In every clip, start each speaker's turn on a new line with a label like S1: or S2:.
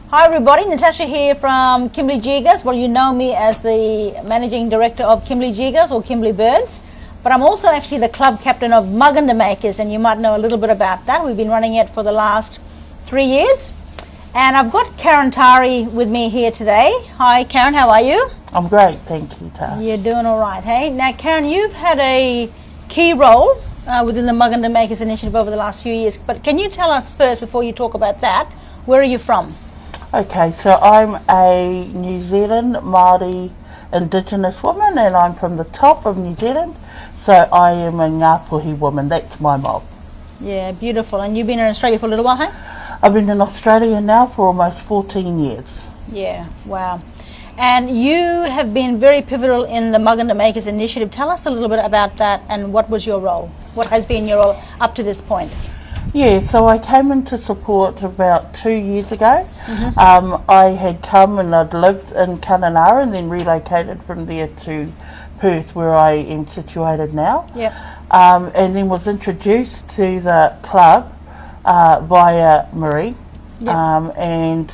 S1: Hi everybody, Natasha here from Kimberley Jiyigas. Well, you know me as the Managing Director of Kimberley Jiyigas or Kimberley Birds, but I'm also actually the club captain of Maganda Makers, and you might know a little bit about that. We've been running it for the last 3 years. And I've got Tari with me here today. Hi Karen, how are you?
S2: I'm great, thank you, Tara.
S1: You're doing all right, hey? Now Karen, you've had a key role within the Maganda Makers initiative over the last few years, but can you tell us first, before you talk about that, where are you from?
S2: Okay, so I'm a New Zealand Māori Indigenous woman, and I'm from the top of New Zealand, so I am a Ngāpuhi woman. That's my mob.
S1: Yeah, beautiful. And you've been in Australia for a little while, hey?
S2: I've been in Australia now for almost 14 years.
S1: Yeah, wow. And you have been very pivotal in the Maganda Makers initiative. Tell us a little bit about that and what was your role? What has been your role up to this point?
S2: Yeah, so I came into support about 2 years ago. I had come and I'd lived in Kununurra and then relocated from there to Perth, where I am situated now.
S1: Yep.
S2: And then was introduced to the club via Marie.
S1: Yep.
S2: And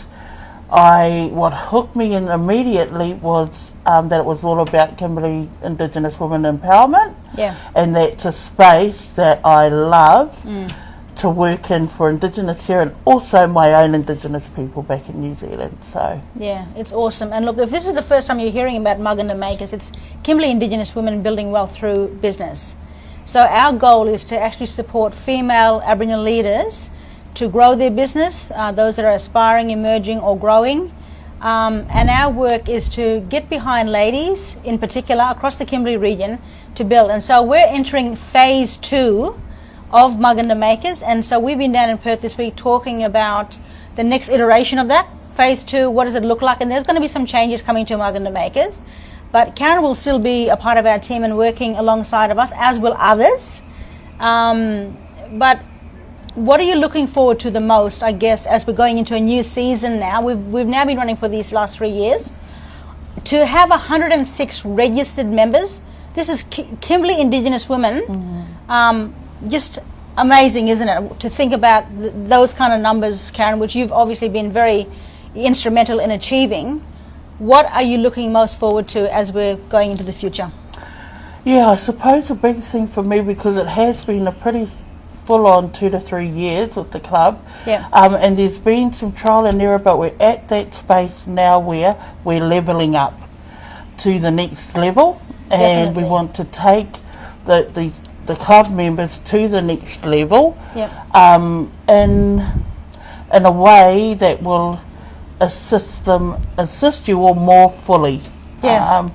S2: what hooked me in immediately was that it was all about Kimberley Indigenous women empowerment.
S1: Yeah.
S2: And that's a space that I love to work in for Indigenous here, and also my own Indigenous people back in New Zealand. So
S1: yeah, it's awesome. And look, if this is the first time you're hearing about Maganda Makers, it's Kimberley Indigenous women building wealth through business. So our goal is to actually support female Aboriginal leaders to grow their business, those that are aspiring, emerging or growing. And our work is to get behind ladies, in particular, across the Kimberley region to build. And so we're entering phase 2 of Maganda Makers. And so we've been down in Perth this week talking about the next iteration of that. Phase 2, what does it look like? And there's going to be some changes coming to Maganda Makers. But Karen will still be a part of our team and working alongside of us, as will others. But what are you looking forward to the most, I guess, as we're going into a new season now? We've now been running for these last 3 years. To have 106 registered members, this is Kimberley Indigenous women. Just amazing, isn't it, to think about those kind of numbers, Karen, which you've obviously been very instrumental in achieving. What are you looking most forward to as we're going into the future?
S2: yeah, I suppose the big thing for me, because it has been a pretty full-on 2 to 3 years with the club,
S1: Yeah.
S2: And there's been some trial and error, but we're at that space now where we're levelling up to the next level. And
S1: Definitely.
S2: we want to take the club members to the next level,
S1: Yep.
S2: in a way that will assist you all more fully.
S1: Yeah.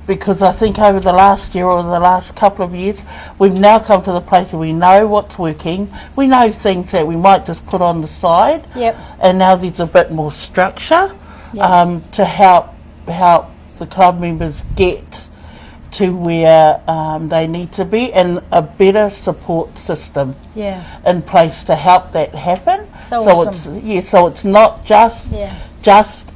S2: Because I think over the last year or the last couple of years, we've now come to the place where we know what's working. We know things that we might just put on the side.
S1: Yep.
S2: And now there's a bit more structure
S1: Yeah.
S2: to help the club members get to where they need to be, and a better support system
S1: Yeah.
S2: in place to help that happen.
S1: So awesome.
S2: So it's not just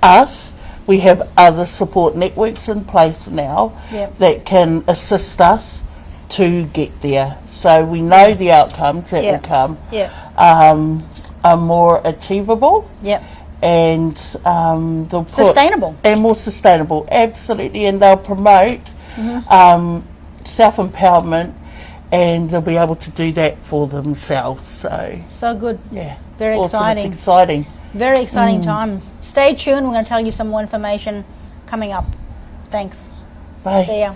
S2: us. We have other support networks in place now
S1: Yep.
S2: that can assist us to get there. So we know the outcomes that will come
S1: Yeah.
S2: are more achievable
S1: Yep.
S2: and they'll put,
S1: Sustainable.
S2: and more sustainable, absolutely. And they'll promote self-empowerment, and they'll be able to do that for themselves.
S1: So good.
S2: Yeah,
S1: Very
S2: awesome.
S1: exciting.
S2: It's exciting.
S1: Very exciting times. Stay tuned. We're going to tell you some more information coming up. Thanks.
S2: Bye.
S1: See ya.